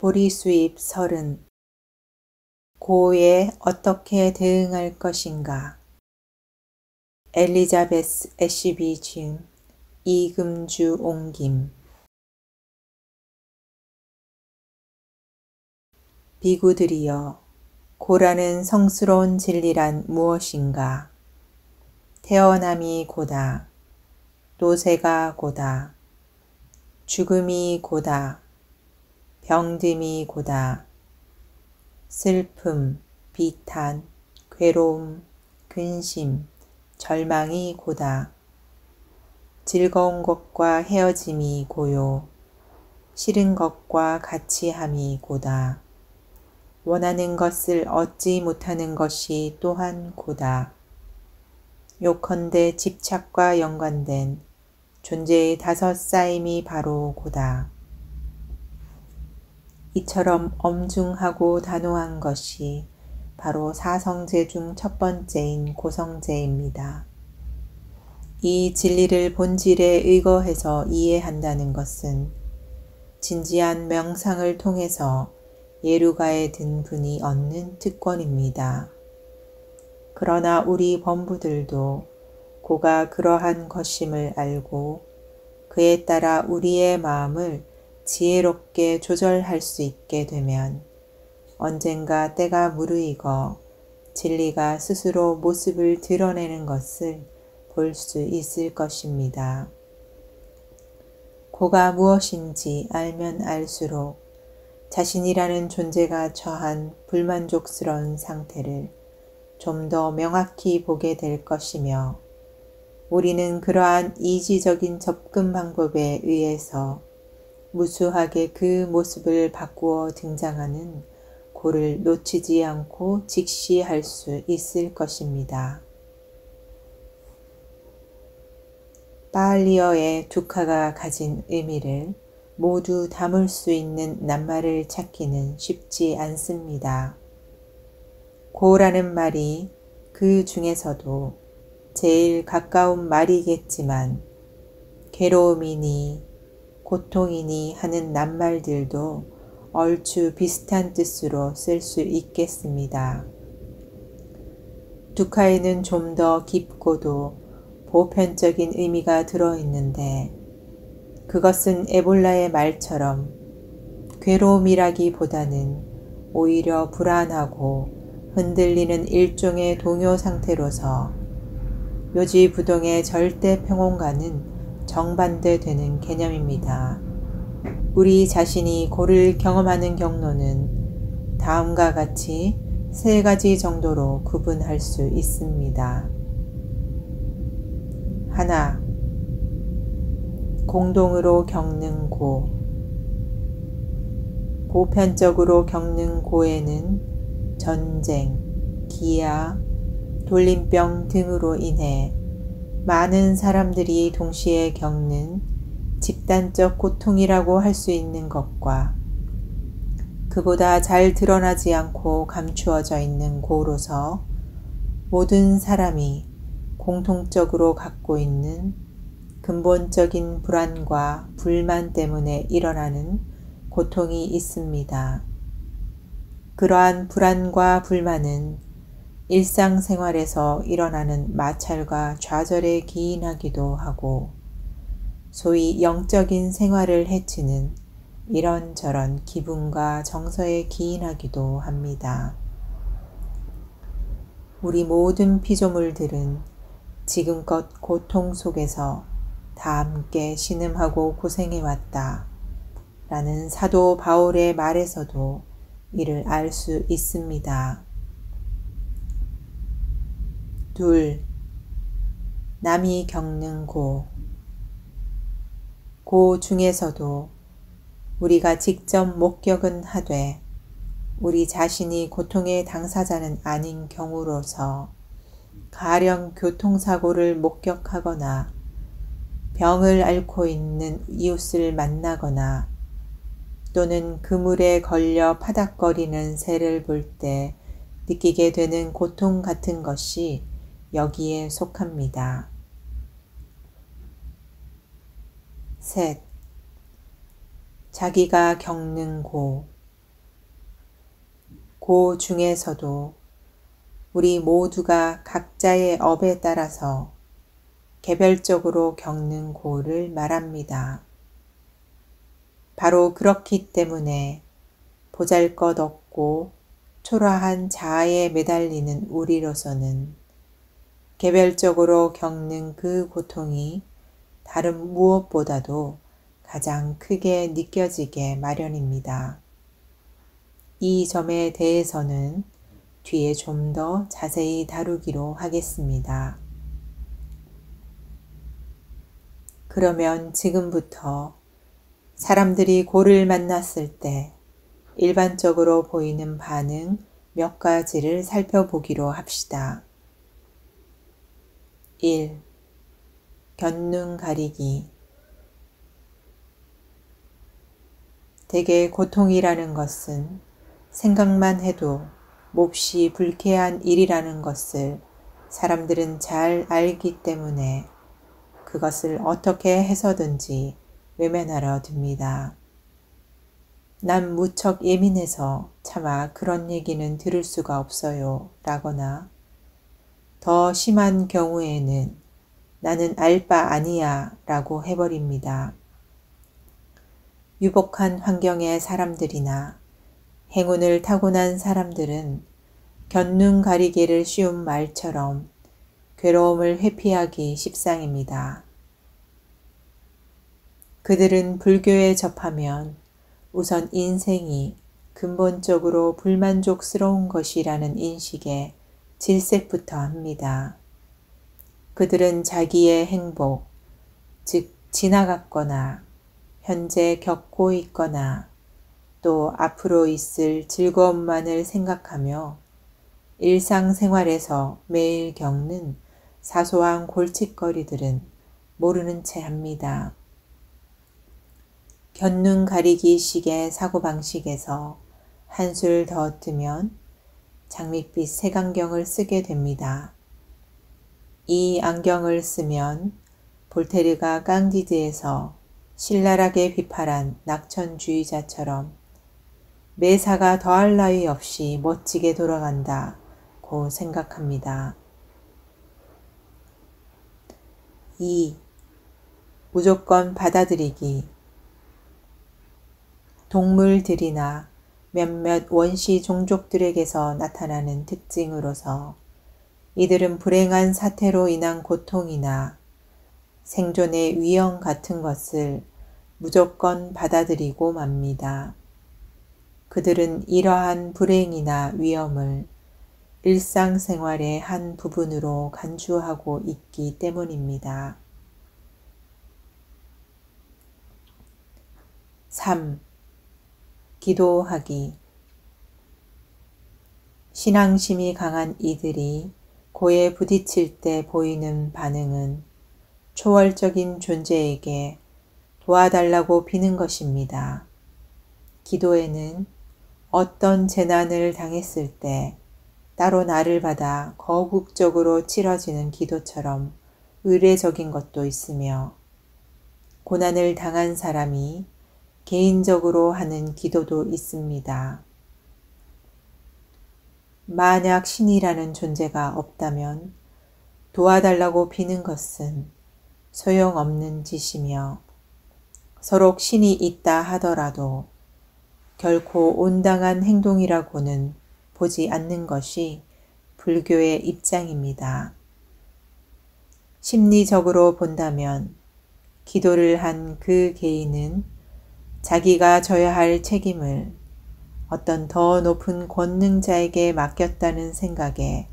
보리수입 30. 고에 어떻게 대응할 것인가. 엘리자베스 애쉬비 중 이금주 옹김. 비구들이여, 고라는 성스러운 진리란 무엇인가. 태어남이 고다. 노새가 고다. 죽음이 고다. 병듦이 고다. 슬픔, 비탄, 괴로움, 근심, 절망이 고다. 즐거운 것과 헤어짐이 고요. 싫은 것과 같이함이 고다. 원하는 것을 얻지 못하는 것이 또한 고다. 요컨대 집착과 연관된 존재의 5 쌓임이 바로 고다. 이처럼 엄중하고 단호한 것이 바로 사성제 중 첫 번째인 고성제입니다. 이 진리를 본질에 의거해서 이해한다는 것은 진지한 명상을 통해서 예루가에 든 분이 얻는 특권입니다. 그러나 우리 범부들도 고가 그러한 것임을 알고 그에 따라 우리의 마음을 지혜롭게 조절할 수 있게 되면 언젠가 때가 무르익어 진리가 스스로 모습을 드러내는 것을 볼 수 있을 것입니다. 고가 무엇인지 알면 알수록 자신이라는 존재가 처한 불만족스러운 상태를 좀 더 명확히 보게 될 것이며 우리는 그러한 이지적인 접근 방법에 의해서 무수하게 그 모습을 바꾸어 등장하는 고를 놓치지 않고 직시할 수 있을 것입니다. 파알리어의 두카가 가진 의미를 모두 담을 수 있는 낱말을 찾기는 쉽지 않습니다. 고라는 말이 그 중에서도 제일 가까운 말이겠지만 괴로움이니 고통이니 하는 낱말들도 얼추 비슷한 뜻으로 쓸 수 있겠습니다. 두카에는 좀 더 깊고도 보편적인 의미가 들어있는데 그것은 에볼라의 말처럼 괴로움이라기보다는 오히려 불안하고 흔들리는 일종의 동요 상태로서 묘지부동의 절대 평온과는 정반대되는 개념입니다. 우리 자신이 고를 경험하는 경로는 다음과 같이 3가지 정도로 구분할 수 있습니다. 하나, 공동으로 겪는 고. 보편적으로 겪는 고에는 전쟁, 기아, 돌림병 등으로 인해 많은 사람들이 동시에 겪는 집단적 고통이라고 할 수 있는 것과 그보다 잘 드러나지 않고 감추어져 있는 고로서 모든 사람이 공통적으로 갖고 있는 근본적인 불안과 불만 때문에 일어나는 고통이 있습니다. 그러한 불안과 불만은 일상생활에서 일어나는 마찰과 좌절에 기인하기도 하고 소위 영적인 생활을 해치는 이런저런 기분과 정서에 기인하기도 합니다. 우리 모든 피조물들은 지금껏 고통 속에서 다 함께 신음하고 고생해왔다 라는 사도 바울의 말에서도 이를 알 수 있습니다. 둘, 남이 겪는 고. 고 중에서도 우리가 직접 목격은 하되 우리 자신이 고통의 당사자는 아닌 경우로서 가령 교통사고를 목격하거나 병을 앓고 있는 이웃을 만나거나 또는 그물에 걸려 파닥거리는 새를 볼 때 느끼게 되는 고통 같은 것이 여기에 속합니다. 셋, 자기가 겪는 고. 고 중에서도 우리 모두가 각자의 업에 따라서 개별적으로 겪는 고를 말합니다. 바로 그렇기 때문에 보잘것없고 초라한 자아에 매달리는 우리로서는 개별적으로 겪는 그 고통이 다른 무엇보다도 가장 크게 느껴지게 마련입니다. 이 점에 대해서는 뒤에 좀 더 자세히 다루기로 하겠습니다. 그러면 지금부터 사람들이 고를 만났을 때 일반적으로 보이는 반응 몇 가지를 살펴보기로 합시다. 1. 곁눈 가리기. 대개 고통이라는 것은 생각만 해도 몹시 불쾌한 일이라는 것을 사람들은 잘 알기 때문에 그것을 어떻게 해서든지 외면하려 듭니다. 난 무척 예민해서 차마 그런 얘기는 들을 수가 없어요 라거나 더 심한 경우에는 나는 알 바 아니야 라고 해버립니다. 유복한 환경의 사람들이나 행운을 타고난 사람들은 곁눈 가리기를 쉬운 말처럼 괴로움을 회피하기 십상입니다. 그들은 불교에 접하면 우선 인생이 근본적으로 불만족스러운 것이라는 인식에 질색부터 합니다. 그들은 자기의 행복, 즉 지나갔거나 현재 겪고 있거나 또 앞으로 있을 즐거움만을 생각하며 일상생활에서 매일 겪는 사소한 골칫거리들은 모르는 채 합니다. 곁눈 가리기 식의 사고방식에서 한술 더 뜨면 장밋빛 색안경을 쓰게 됩니다. 이 안경을 쓰면 볼테르가 깡디드에서 신랄하게 비판한 낙천주의자처럼 매사가 더할 나위 없이 멋지게 돌아간다고 생각합니다. 2. 무조건 받아들이기. 동물들이나 몇몇 원시 종족들에게서 나타나는 특징으로서 이들은 불행한 사태로 인한 고통이나 생존의 위험 같은 것을 무조건 받아들이고 맙니다. 그들은 이러한 불행이나 위험을 일상생활의 한 부분으로 간주하고 있기 때문입니다. 3. 기도하기. 신앙심이 강한 이들이 고에 부딪힐 때 보이는 반응은 초월적인 존재에게 도와달라고 비는 것입니다. 기도에는 어떤 재난을 당했을 때 따로 나를 받아 거국적으로 치러지는 기도처럼 의례적인 것도 있으며 고난을 당한 사람이 개인적으로 하는 기도도 있습니다. 만약 신이라는 존재가 없다면 도와달라고 비는 것은 소용없는 짓이며 서로 신이 있다 하더라도 결코 온당한 행동이라고는 보지 않는 것이 불교의 입장입니다. 심리적으로 본다면 기도를 한 그 개인은 자기가 져야 할 책임을 어떤 더 높은 권능자에게 맡겼다는 생각에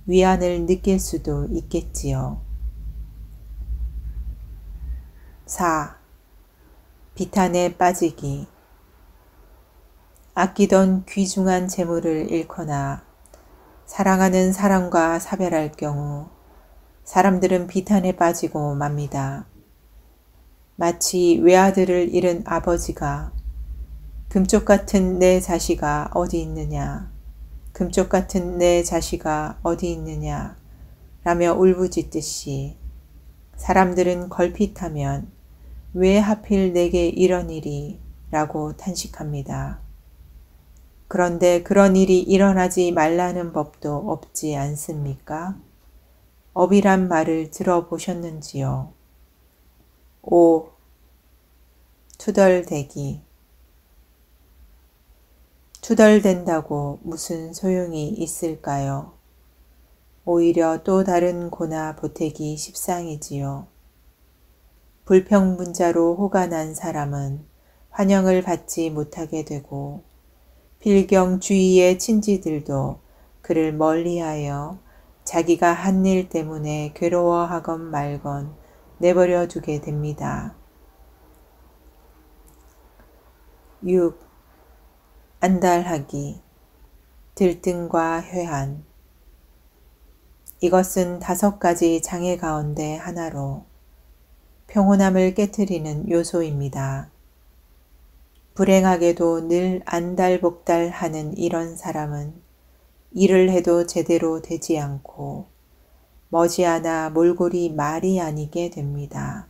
위안을 느낄 수도 있겠지요. 4. 비탄에 빠지기. 아끼던 귀중한 재물을 잃거나 사랑하는 사람과 사별할 경우 사람들은 비탄에 빠지고 맙니다. 마치 외아들을 잃은 아버지가 금쪽 같은 내 자식아 어디 있느냐, 금쪽 같은 내 자식아 어디 있느냐 라며 울부짖듯이 사람들은 걸핏하면 왜 하필 내게 이런 일이 라고 탄식합니다. 그런데 그런 일이 일어나지 말라는 법도 없지 않습니까? 업이란 말을 들어보셨는지요? 5. 투덜대기. 투덜댄다고 무슨 소용이 있을까요? 오히려 또 다른 고나 보태기 십상이지요. 불평문자로 호가 난 사람은 환영을 받지 못하게 되고 필경 주위의 친지들도 그를 멀리하여 자기가 한 일 때문에 괴로워하건 말건 내버려 두게 됩니다. 6. 안달하기, 들뜬과 회한. 이것은 5가지 장애 가운데 하나로 평온함을 깨트리는 요소입니다. 불행하게도 늘 안달복달하는 이런 사람은 일을 해도 제대로 되지 않고 머지않아 몰골이 말이 아니게 됩니다.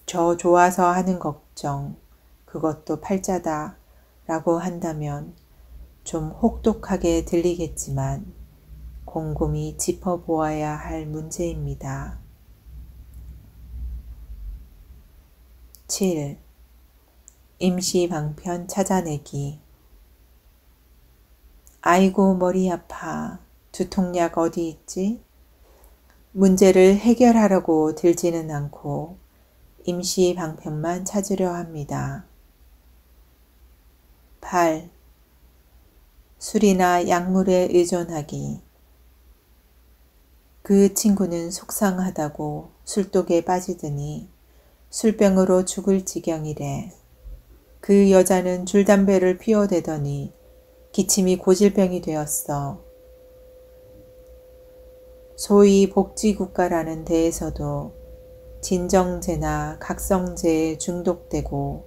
저 좋아서 하는 걱정, 그것도 팔자다 라고 한다면 좀 혹독하게 들리겠지만 곰곰이 짚어보아야 할 문제입니다. 7. 임시방편 찾아내기. 아이고 머리 아파. 두통약 어디 있지? 문제를 해결하려고 들지는 않고 임시방편만 찾으려 합니다. 8. 술이나 약물에 의존하기. 그 친구는 속상하다고 술독에 빠지더니 술병으로 죽을 지경이래. 그 여자는 줄담배를 피워대더니 기침이 고질병이 되었어. 소위 복지국가라는 데에서도 진정제나 각성제에 중독되고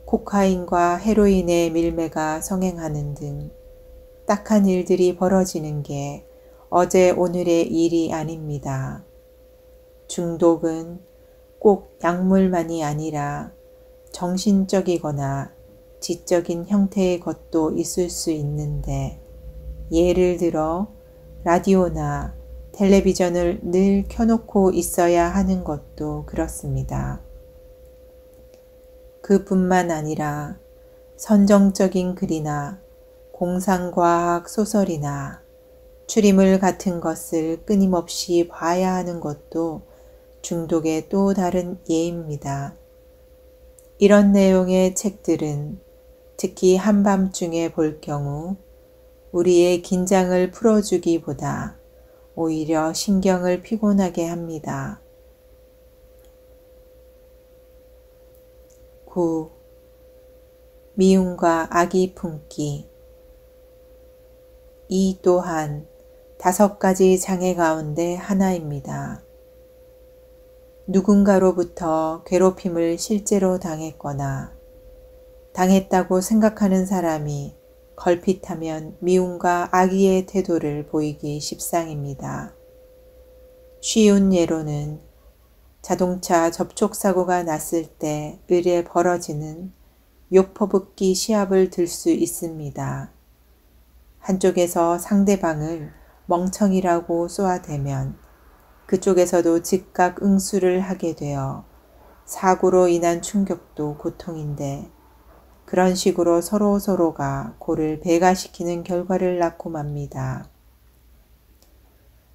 코카인과 헤로인의 밀매가 성행하는 등 딱한 일들이 벌어지는 게 어제 오늘의 일이 아닙니다. 중독은 꼭 약물만이 아니라 정신적이거나 지적인 형태의 것도 있을 수 있는데 예를 들어 라디오나 텔레비전을 늘 켜놓고 있어야 하는 것도 그렇습니다. 그뿐만 아니라 선정적인 글이나 공상과학 소설이나 추리물 같은 것을 끊임없이 봐야 하는 것도 중독의 또 다른 예입니다. 이런 내용의 책들은 특히 한밤중에 볼 경우 우리의 긴장을 풀어주기보다 오히려 신경을 피곤하게 합니다. 9. 미움과 악의 품기. 이 또한 5가지 장애 가운데 하나입니다. 누군가로부터 괴롭힘을 실제로 당했거나 당했다고 생각하는 사람이 걸핏하면 미움과 악의의 태도를 보이기 십상입니다. 쉬운 예로는 자동차 접촉사고가 났을 때 을에 벌어지는 욕퍼붓기 시합을 들 수 있습니다. 한쪽에서 상대방을 멍청이라고 쏘아대면 그쪽에서도 즉각 응수를 하게 되어 사고로 인한 충격도 고통인데 그런 식으로 서로가 고를 배가시키는 결과를 낳고 맙니다.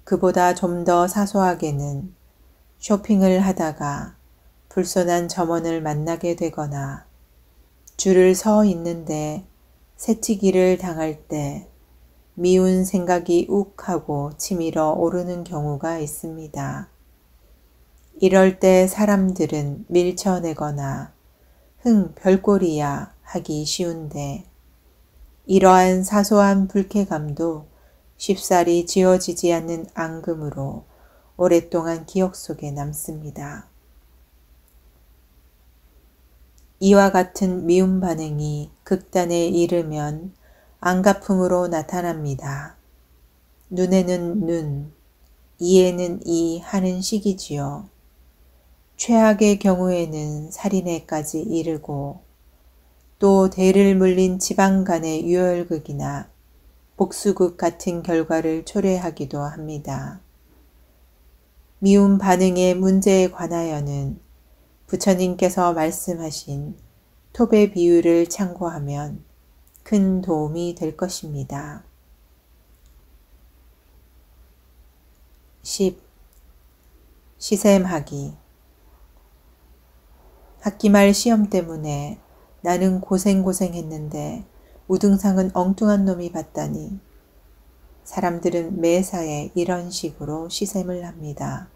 그보다 좀 더 사소하게는 쇼핑을 하다가 불손한 점원을 만나게 되거나 줄을 서 있는데 새치기를 당할 때 미운 생각이 욱하고 치밀어 오르는 경우가 있습니다. 이럴 때 사람들은 밀쳐내거나 별꼴이야 하기 쉬운데 이러한 사소한 불쾌감도 쉽사리 지워지지 않는 앙금으로 오랫동안 기억 속에 남습니다. 이와 같은 미움 반응이 극단에 이르면 안가품으로 나타납니다. 눈에는 눈, 이에는 이 하는 식이지요. 최악의 경우에는 살인에까지 이르고 또 대를 물린 지방 간의 유혈극이나 복수극 같은 결과를 초래하기도 합니다. 미움 반응의 문제에 관하여는 부처님께서 말씀하신 톱의 비유를 참고하면 큰 도움이 될 것입니다. 10. 시샘하기. 학기말 시험 때문에 나는 고생했는데 우등상은 엉뚱한 놈이 받다니. 사람들은 매사에 이런 식으로 시샘을 합니다.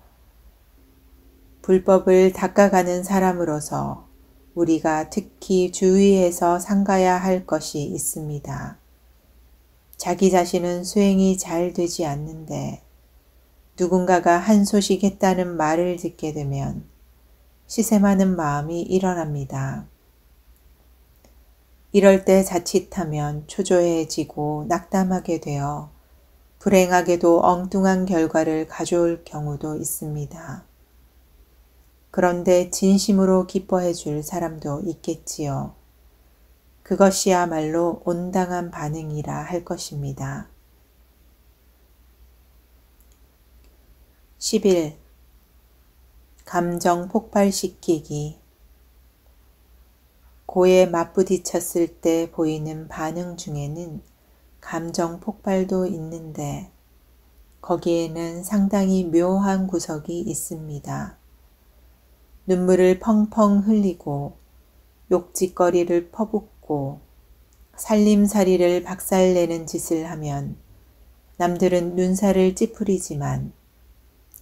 불법을 닦아가는 사람으로서 우리가 특히 주의해서 삼가야 할 것이 있습니다. 자기 자신은 수행이 잘 되지 않는데 누군가가 한 소식 했다는 말을 듣게 되면 시샘하는 마음이 일어납니다. 이럴 때 자칫하면 초조해지고 낙담하게 되어 불행하게도 엉뚱한 결과를 가져올 경우도 있습니다. 그런데 진심으로 기뻐해 줄 사람도 있겠지요. 그것이야말로 온당한 반응이라 할 것입니다. 11. 감정 폭발시키기. 고에 맞부딪혔을 때 보이는 반응 중에는 감정 폭발도 있는데 거기에는 상당히 묘한 구석이 있습니다. 눈물을 펑펑 흘리고 욕짓거리를 퍼붓고 살림살이를 박살내는 짓을 하면 남들은 눈살을 찌푸리지만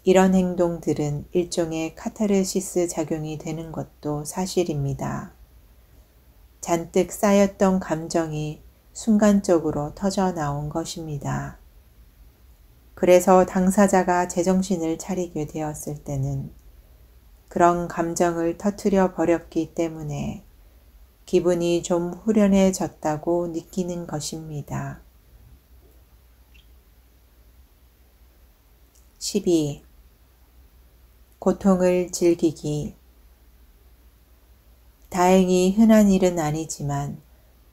이런 행동들은 일종의 카타르시스 작용이 되는 것도 사실입니다. 잔뜩 쌓였던 감정이 순간적으로 터져 나온 것입니다. 그래서 당사자가 제정신을 차리게 되었을 때는 그런 감정을 터뜨려 버렸기 때문에 기분이 좀 후련해졌다고 느끼는 것입니다. 12. 고통을 즐기기. 다행히 흔한 일은 아니지만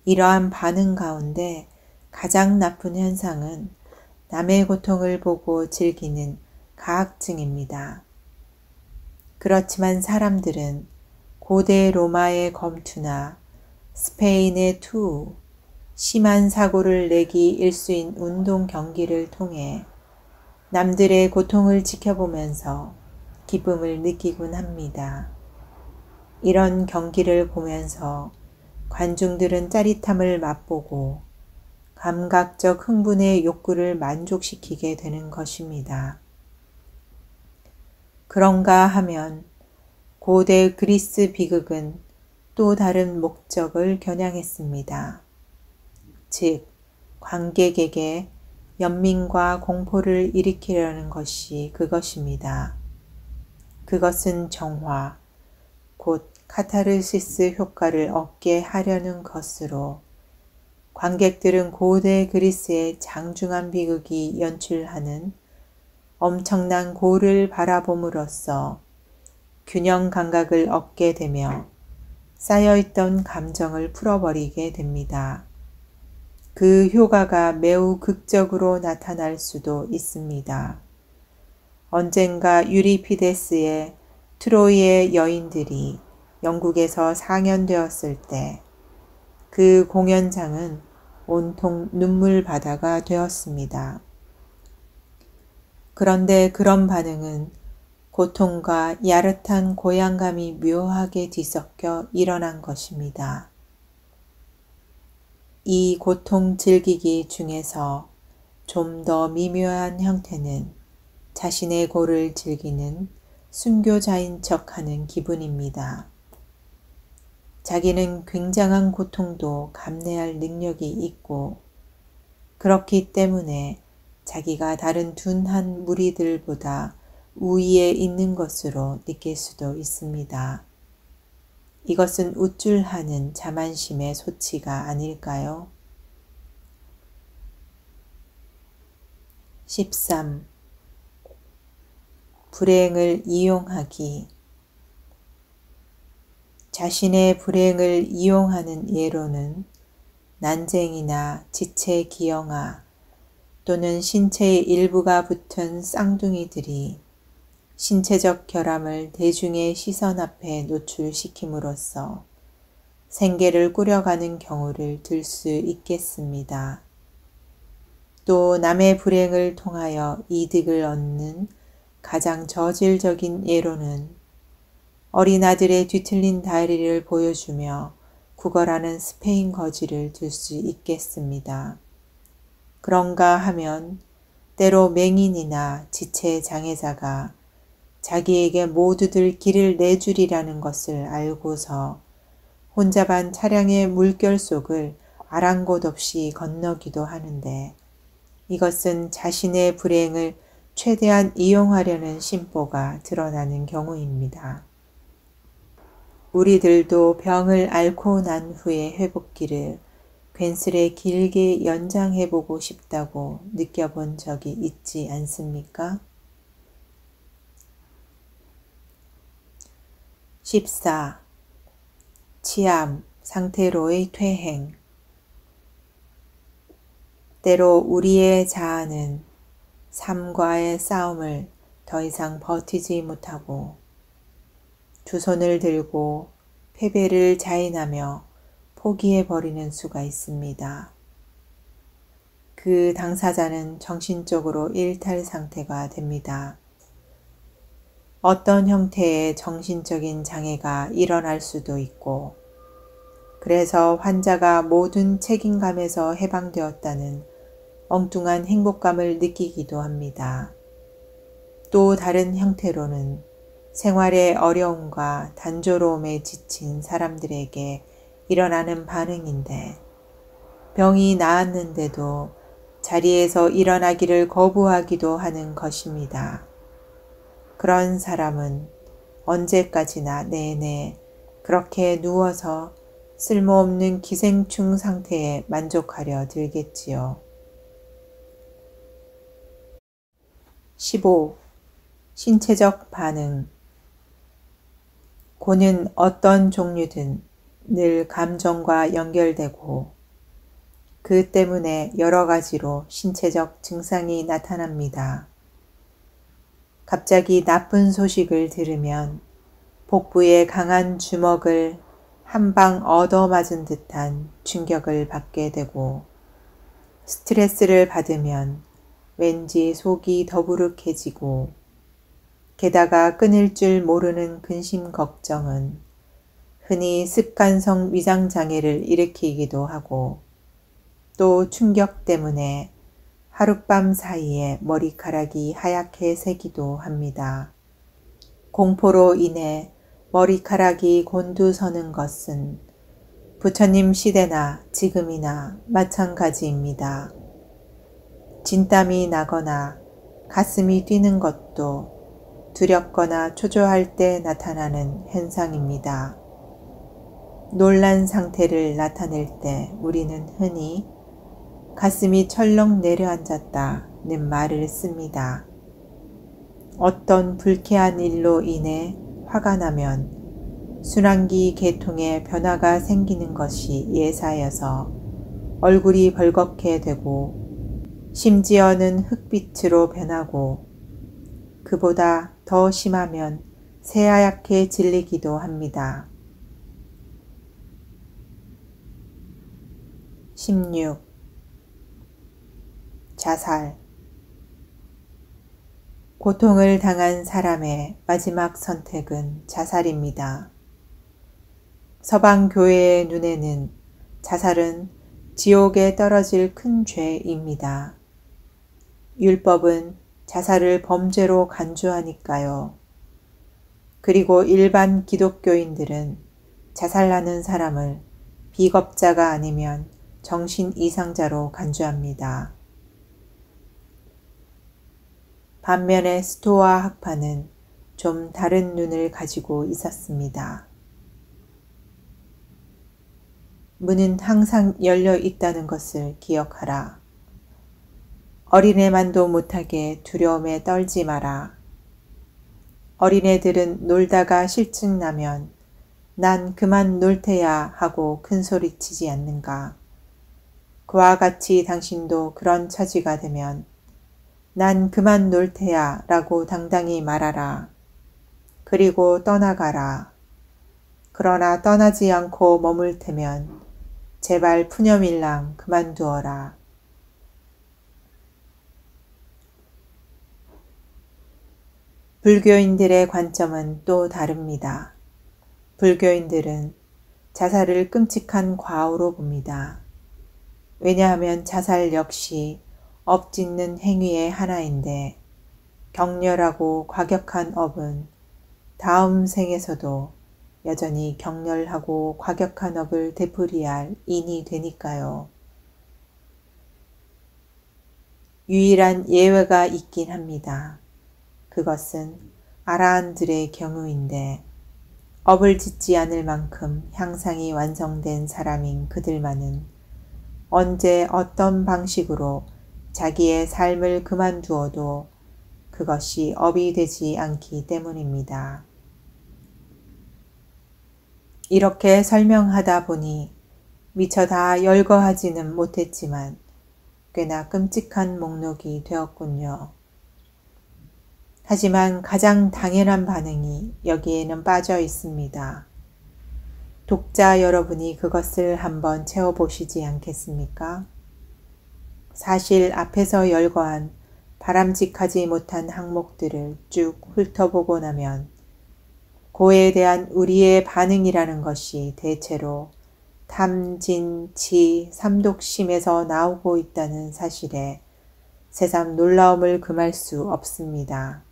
이러한 반응 가운데 가장 나쁜 현상은 남의 고통을 보고 즐기는 가학증입니다. 그렇지만 사람들은 고대 로마의 검투나 스페인의 투, 심한 사고를 내기 일수인 운동 경기를 통해 남들의 고통을 지켜보면서 기쁨을 느끼곤 합니다. 이런 경기를 보면서 관중들은 짜릿함을 맛보고 감각적 흥분의 욕구를 만족시키게 되는 것입니다. 그런가 하면 고대 그리스 비극은 또 다른 목적을 겨냥했습니다. 즉, 관객에게 연민과 공포를 일으키려는 것이 그것입니다. 그것은 정화, 곧 카타르시스 효과를 얻게 하려는 것으로 관객들은 고대 그리스의 장중한 비극이 연출하는 엄청난 고를 바라봄으로써 균형 감각을 얻게 되며 쌓여있던 감정을 풀어버리게 됩니다. 그 효과가 매우 극적으로 나타날 수도 있습니다. 언젠가 유리피데스의 트로이의 여인들이 영국에서 상연되었을 때 그 공연장은 온통 눈물 바다가 되었습니다. 그런데 그런 반응은 고통과 야릇한 고향감이 묘하게 뒤섞여 일어난 것입니다. 이 고통 즐기기 중에서 좀 더 미묘한 형태는 자신의 고를 즐기는 순교자인 척하는 기분입니다. 자기는 굉장한 고통도 감내할 능력이 있고 그렇기 때문에 자기가 다른 둔한 무리들보다 우위에 있는 것으로 느낄 수도 있습니다. 이것은 우쭐하는 자만심의 소치가 아닐까요? 13. 불행을 이용하기. 자신의 불행을 이용하는 예로는 난쟁이나 지체 기형아 또는 신체의 일부가 붙은 쌍둥이들이 신체적 결함을 대중의 시선 앞에 노출시킴으로써 생계를 꾸려가는 경우를 들 수 있겠습니다. 또 남의 불행을 통하여 이득을 얻는 가장 저질적인 예로는 어린아들의 뒤틀린 다리를 보여주며 구걸하는 스페인 거지를 들 수 있겠습니다. 그런가 하면 때로 맹인이나 지체 장애자가 자기에게 모두들 길을 내주리라는 것을 알고서 혼자만 차량의 물결 속을 아랑곳 없이 건너기도 하는데 이것은 자신의 불행을 최대한 이용하려는 심보가 드러나는 경우입니다. 우리들도 병을 앓고 난 후의 회복기를 괜스레 길게 연장해보고 싶다고 느껴본 적이 있지 않습니까? 14. 치암 상태로의 퇴행. 때로 우리의 자아는 삶과의 싸움을 더 이상 버티지 못하고 두 손을 들고 패배를 자인하며 포기해버리는 수가 있습니다. 그 당사자는 정신적으로 일탈 상태가 됩니다. 어떤 형태의 정신적인 장애가 일어날 수도 있고 그래서 환자가 모든 책임감에서 해방되었다는 엉뚱한 행복감을 느끼기도 합니다. 또 다른 형태로는 생활의 어려움과 단조로움에 지친 사람들에게 일어나는 반응인데 병이 나았는데도 자리에서 일어나기를 거부하기도 하는 것입니다. 그런 사람은 언제까지나 내내 그렇게 누워서 쓸모없는 기생충 상태에 만족하려 들겠지요. 15. 신체적 반응. 고는 어떤 종류든 늘 감정과 연결되고 그 때문에 여러 가지로 신체적 증상이 나타납니다. 갑자기 나쁜 소식을 들으면 복부에 강한 주먹을 한 방 얻어맞은 듯한 충격을 받게 되고 스트레스를 받으면 왠지 속이 더부룩해지고 게다가 끊을 줄 모르는 근심 걱정은 흔히 습관성 위장장애를 일으키기도 하고 또 충격 때문에 하룻밤 사이에 머리카락이 하얗게 새기도 합니다. 공포로 인해 머리카락이 곤두서는 것은 부처님 시대나 지금이나 마찬가지입니다. 진땀이 나거나 가슴이 뛰는 것도 두렵거나 초조할 때 나타나는 현상입니다. 놀란 상태를 나타낼 때 우리는 흔히 가슴이 철렁 내려앉았다는 말을 씁니다. 어떤 불쾌한 일로 인해 화가 나면 순환기 계통에 변화가 생기는 것이 예사여서 얼굴이 벌겋게 되고 심지어는 흑빛으로 변하고 그보다 더 심하면 새하얗게 질리기도 합니다. 16. 자살. 고통을 당한 사람의 마지막 선택은 자살입니다. 서방 교회의 눈에는 자살은 지옥에 떨어질 큰 죄입니다. 율법은 자살을 범죄로 간주하니까요. 그리고 일반 기독교인들은 자살하는 사람을 비겁자가 아니면 정신 이상자로 간주합니다. 반면에 스토아 학파는 좀 다른 눈을 가지고 있었습니다. 문은 항상 열려 있다는 것을 기억하라. 어린애만도 못하게 두려움에 떨지 마라. 어린애들은 놀다가 실증나면 난 그만 놀 테야 하고 큰소리치지 않는가. 그와 같이 당신도 그런 처지가 되면 난 그만 놀 테야 라고 당당히 말하라. 그리고 떠나가라. 그러나 떠나지 않고 머물 테면 제발 푸념일랑 그만두어라. 불교인들의 관점은 또 다릅니다. 불교인들은 자살을 끔찍한 과오로 봅니다. 왜냐하면 자살 역시 업짓는 행위의 하나인데 격렬하고 과격한 업은 다음 생에서도 여전히 격렬하고 과격한 업을 되풀이할 인이 되니까요. 유일한 예외가 있긴 합니다. 그것은 아라한들의 경우인데 업을 짓지 않을 만큼 향상이 완성된 사람인 그들만은 언제 어떤 방식으로 자기의 삶을 그만두어도 그것이 업이 되지 않기 때문입니다. 이렇게 설명하다 보니 미처 다 열거하지는 못했지만 꽤나 끔찍한 목록이 되었군요. 하지만 가장 당연한 반응이 여기에는 빠져 있습니다. 독자 여러분이 그것을 한번 채워보시지 않겠습니까? 사실 앞에서 열거한 바람직하지 못한 항목들을 쭉 훑어보고 나면 고에 대한 우리의 반응이라는 것이 대체로 탐, 진, 치, 삼독심에서 나오고 있다는 사실에 새삼 놀라움을 금할 수 없습니다.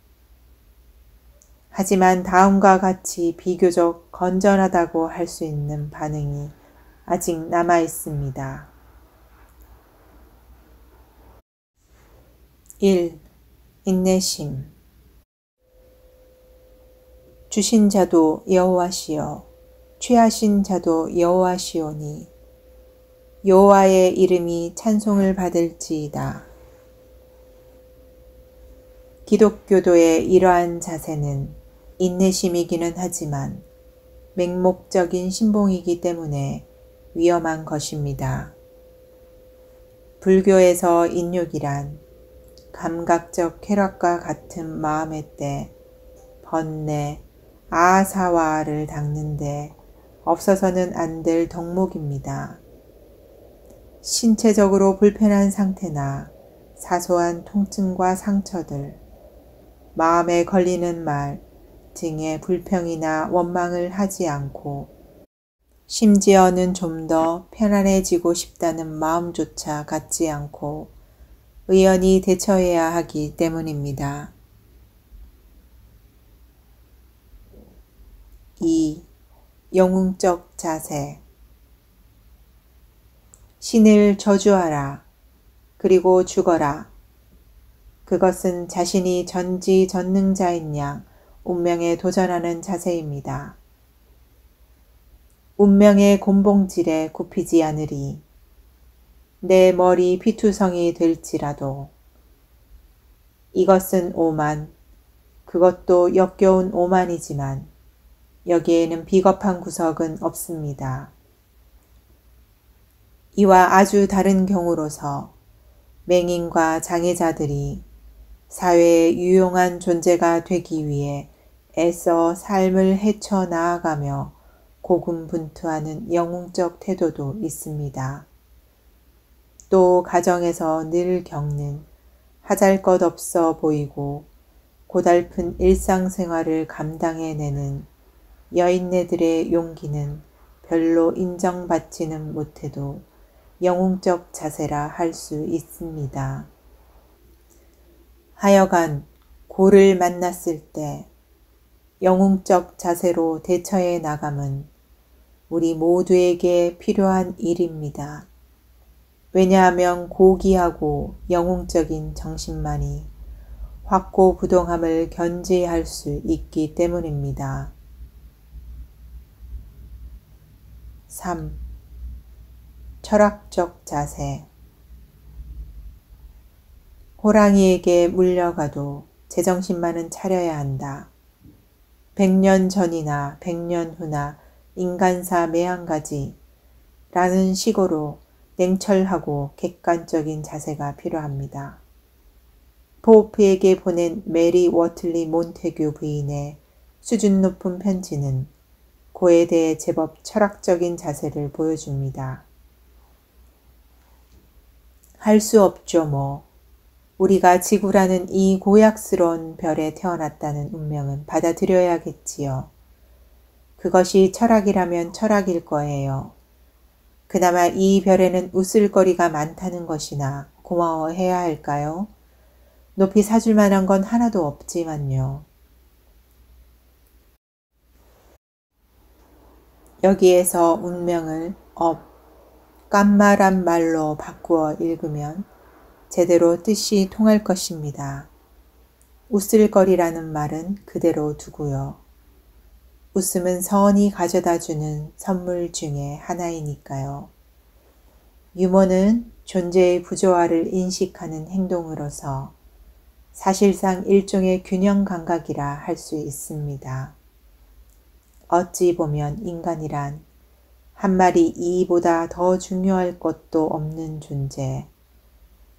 하지만 다음과 같이 비교적 건전하다고 할 수 있는 반응이 아직 남아 있습니다. 1. 인내심. 주신 자도 여호와시요 취하신 자도 여호와시오니 여호와의 이름이 찬송을 받을지이다. 기독교도의 이러한 자세는 인내심이기는 하지만 맹목적인 신봉이기 때문에 위험한 것입니다. 불교에서 인욕이란 감각적 쾌락과 같은 마음의 때 번뇌, 아사와를 닦는데 없어서는 안 될 덕목입니다. 신체적으로 불편한 상태나 사소한 통증과 상처들, 마음에 걸리는 말 등의 불평이나 원망을 하지 않고 심지어는 좀 더 편안해지고 싶다는 마음조차 갖지 않고 의연히 대처해야 하기 때문입니다. 2. 영웅적 자세. 신을 저주하라. 그리고 죽어라. 그것은 자신이 전지전능자인 양 운명에 도전하는 자세입니다. 운명의 곤봉질에 굽히지 않으리. 내 머리 피투성이 될지라도. 이것은 오만, 그것도 역겨운 오만이지만 여기에는 비겁한 구석은 없습니다. 이와 아주 다른 경우로서 맹인과 장애자들이 사회에 유용한 존재가 되기 위해 애써 삶을 헤쳐 나아가며 고군분투하는 영웅적 태도도 있습니다. 또 가정에서 늘 겪는 하잘것없어 보이고 고달픈 일상생활을 감당해내는 여인네들의 용기는 별로 인정받지는 못해도 영웅적 자세라 할 수 있습니다. 하여간 고를 만났을 때 영웅적 자세로 대처해 나감은 우리 모두에게 필요한 일입니다. 왜냐하면 고귀하고 영웅적인 정신만이 확고부동함을 견지할 수 있기 때문입니다. 3. 철학적 자세. 호랑이에게 물려가도 제정신만은 차려야 한다. 100년 전이나 100년 후나 인간사 매한가지 라는 식으로 냉철하고 객관적인 자세가 필요합니다. 포프에게 보낸 메리 워틀리 몬테규 부인의 수준 높은 편지는 고에 대해 제법 철학적인 자세를 보여줍니다. 할 수 없죠 뭐. 우리가 지구라는 이 고약스러운 별에 태어났다는 운명은 받아들여야겠지요. 그것이 철학이라면 철학일 거예요. 그나마 이 별에는 웃을거리가 많다는 것이나 고마워해야 할까요? 높이 사줄 만한 건 하나도 없지만요. 여기에서 운명을 깐말한 말로 바꾸어 읽으면 제대로 뜻이 통할 것입니다. 웃을거리라는 말은 그대로 두고요. 웃음은 선이 가져다주는 선물 중에 하나이니까요. 유머는 존재의 부조화를 인식하는 행동으로서 사실상 일종의 균형 감각이라 할 수 있습니다. 어찌 보면 인간이란 한 마리 이보다 더 중요할 것도 없는 존재,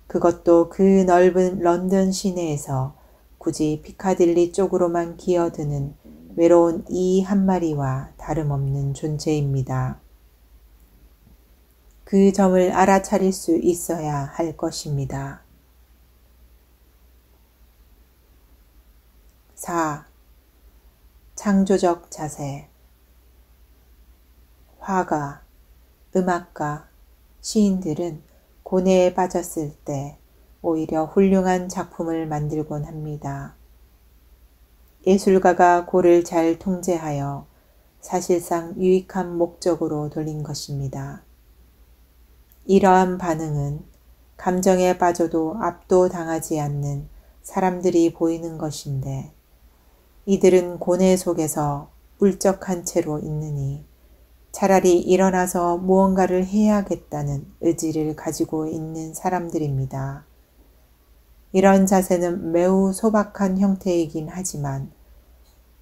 그것도 그 넓은 런던 시내에서 굳이 피카딜리 쪽으로만 기어드는 외로운 이 한 마리와 다름없는 존재입니다. 그 점을 알아차릴 수 있어야 할 것입니다. 4. 창조적 자세. 화가, 음악가, 시인들은 고뇌에 빠졌을 때 오히려 훌륭한 작품을 만들곤 합니다. 예술가가 고를 잘 통제하여 사실상 유익한 목적으로 돌린 것입니다. 이러한 반응은 감정에 빠져도 압도당하지 않는 사람들이 보이는 것인데, 이들은 고뇌 속에서 울적한 채로 있느니 차라리 일어나서 무언가를 해야겠다는 의지를 가지고 있는 사람들입니다. 이런 자세는 매우 소박한 형태이긴 하지만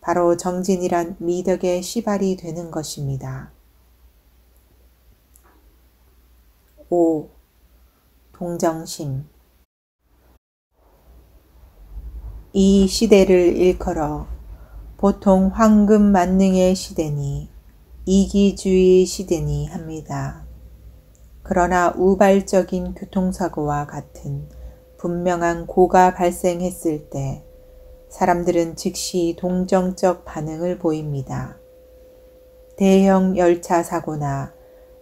바로 정진이란 미덕의 시발이 되는 것입니다. 5. 동정심. 이 시대를 일컬어 보통 황금 만능의 시대니 이기주의 시대니 합니다. 그러나 우발적인 교통사고와 같은 분명한 고가 발생했을 때 사람들은 즉시 동정적 반응을 보입니다. 대형 열차 사고나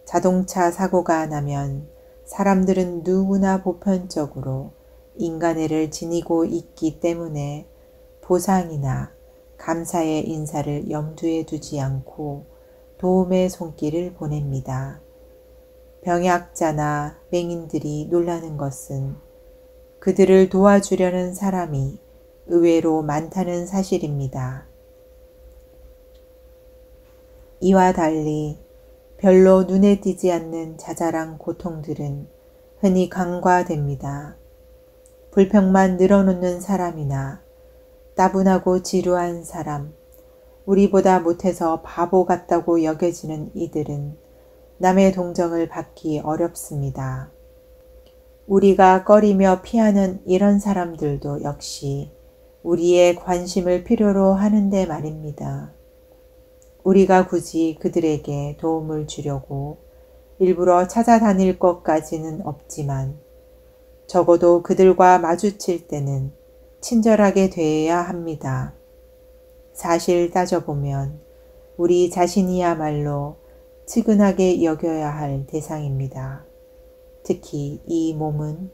자동차 사고가 나면 사람들은 누구나 보편적으로 인간애를 지니고 있기 때문에 보상이나 감사의 인사를 염두에 두지 않고 도움의 손길을 보냅니다. 병약자나 맹인들이 놀라는 것은 그들을 도와주려는 사람이 의외로 많다는 사실입니다. 이와 달리 별로 눈에 띄지 않는 자잘한 고통들은 흔히 간과됩니다. 불평만 늘어놓는 사람이나 따분하고 지루한 사람, 우리보다 못해서 바보 같다고 여겨지는 이들은 남의 동정을 받기 어렵습니다. 우리가 꺼리며 피하는 이런 사람들도 역시 우리의 관심을 필요로 하는데 말입니다. 우리가 굳이 그들에게 도움을 주려고 일부러 찾아다닐 것까지는 없지만 적어도 그들과 마주칠 때는 친절하게 대해야 합니다. 사실 따져보면 우리 자신이야말로 측은하게 여겨야 할 대상입니다. 특히 이 몸은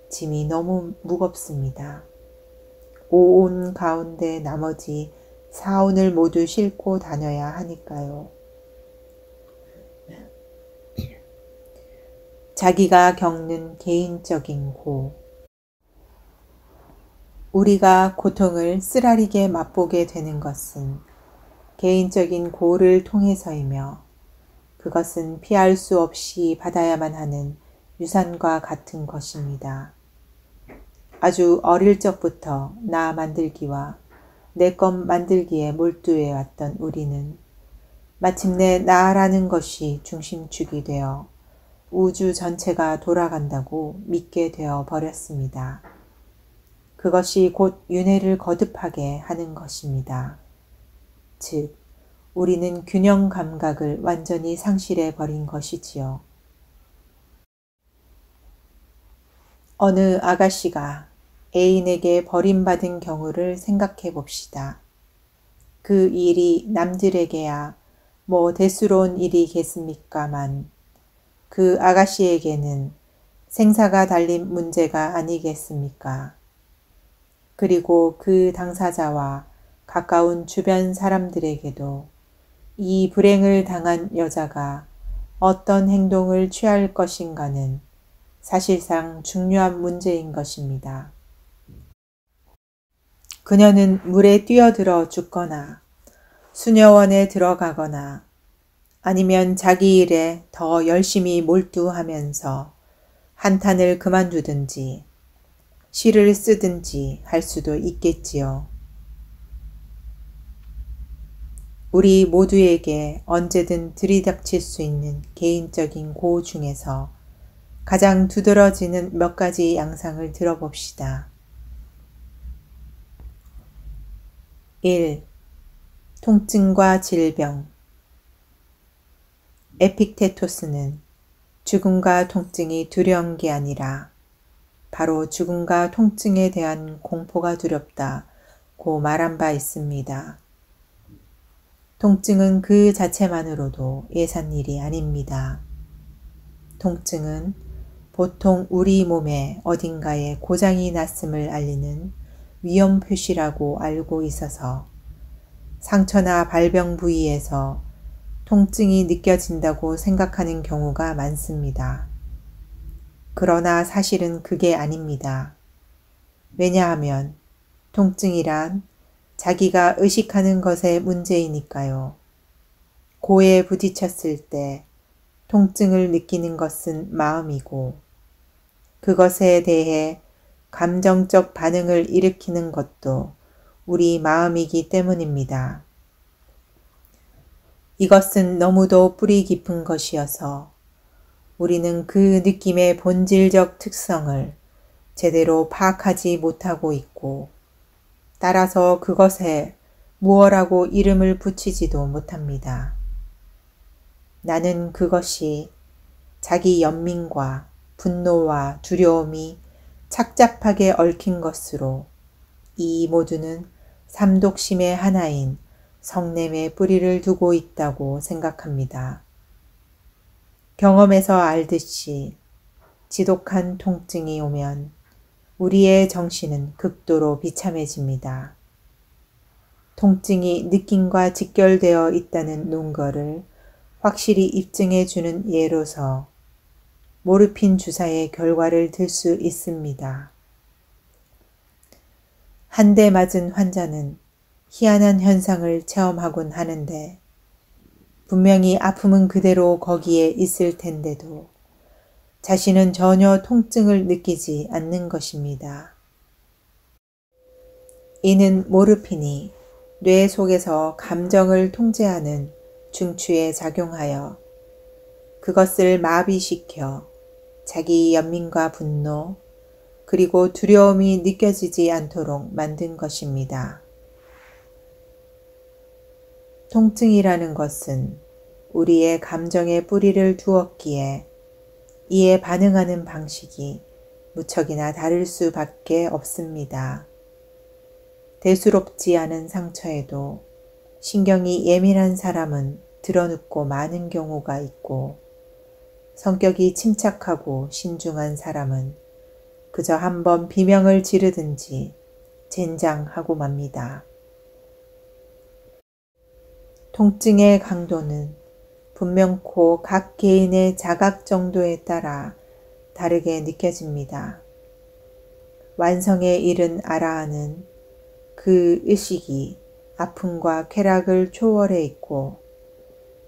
짐이 너무 무겁습니다. 5온 가운데 나머지 4온을 모두 싣고 다녀야 하니까요. 자기가 겪는 개인적인 고. 우리가 고통을 쓰라리게 맛보게 되는 것은 개인적인 고를 통해서이며 그것은 피할 수 없이 받아야만 하는 유산과 같은 것입니다. 아주 어릴 적부터 나 만들기와 내 것 만들기에 몰두해 왔던 우리는 마침내 나라는 것이 중심축이 되어 우주 전체가 돌아간다고 믿게 되어 버렸습니다. 그것이 곧 윤회를 거듭하게 하는 것입니다. 즉, 우리는 균형 감각을 완전히 상실해 버린 것이지요. 어느 아가씨가 애인에게 버림받은 경우를 생각해 봅시다. 그 일이 남들에게야 뭐 대수로운 일이겠습니까만 그 아가씨에게는 생사가 달린 문제가 아니겠습니까? 그리고 그 당사자와 가까운 주변 사람들에게도 이 불행을 당한 여자가 어떤 행동을 취할 것인가는 사실상 중요한 문제인 것입니다. 그녀는 물에 뛰어들어 죽거나 수녀원에 들어가거나 아니면 자기 일에 더 열심히 몰두하면서 한탄을 그만두든지 시를 쓰든지 할 수도 있겠지요. 우리 모두에게 언제든 들이닥칠 수 있는 개인적인 고우 중에서 가장 두드러지는 몇 가지 양상을 들어봅시다. 1. 통증과 질병. 에픽테토스는 죽음과 통증이 두려운 게 아니라 바로 죽음과 통증에 대한 공포가 두렵다고 말한 바 있습니다. 통증은 그 자체만으로도 예산일이 아닙니다. 통증은 보통 우리 몸의 어딘가에 고장이 났음을 알리는 위험 표시라고 알고 있어서 상처나 발병 부위에서 통증이 느껴진다고 생각하는 경우가 많습니다. 그러나 사실은 그게 아닙니다. 왜냐하면 통증이란 자기가 의식하는 것의 문제이니까요. 고에 부딪혔을 때 통증을 느끼는 것은 마음이고 그것에 대해 감정적 반응을 일으키는 것도 우리 마음이기 때문입니다. 이것은 너무도 뿌리 깊은 것이어서 우리는 그 느낌의 본질적 특성을 제대로 파악하지 못하고 있고 따라서 그것에 무엇라고 이름을 붙이지도 못합니다. 나는 그것이 자기 연민과 분노와 두려움이 착잡하게 얽힌 것으로 이 모두는 삼독심의 하나인 성냄에 뿌리를 두고 있다고 생각합니다. 경험에서 알듯이 지독한 통증이 오면 우리의 정신은 극도로 비참해집니다. 통증이 느낌과 직결되어 있다는 논거를 확실히 입증해 주는 예로서 모르핀 주사의 결과를 들 수 있습니다. 한 대 맞은 환자는 희한한 현상을 체험하곤 하는데 분명히 아픔은 그대로 거기에 있을 텐데도 자신은 전혀 통증을 느끼지 않는 것입니다. 이는 모르핀이 뇌 속에서 감정을 통제하는 중추에 작용하여 그것을 마비시켜 자기 연민과 분노 그리고 두려움이 느껴지지 않도록 만든 것입니다. 통증이라는 것은 우리의 감정에 뿌리를 두었기에 이에 반응하는 방식이 무척이나 다를 수밖에 없습니다. 대수롭지 않은 상처에도 신경이 예민한 사람은 드러눕고 많은 경우가 있고 성격이 침착하고 신중한 사람은 그저 한번 비명을 지르든지 젠장하고 맙니다. 통증의 강도는 분명코 각 개인의 자각 정도에 따라 다르게 느껴집니다. 완성에 이른 아라한은 그 의식이 아픔과 쾌락을 초월해 있고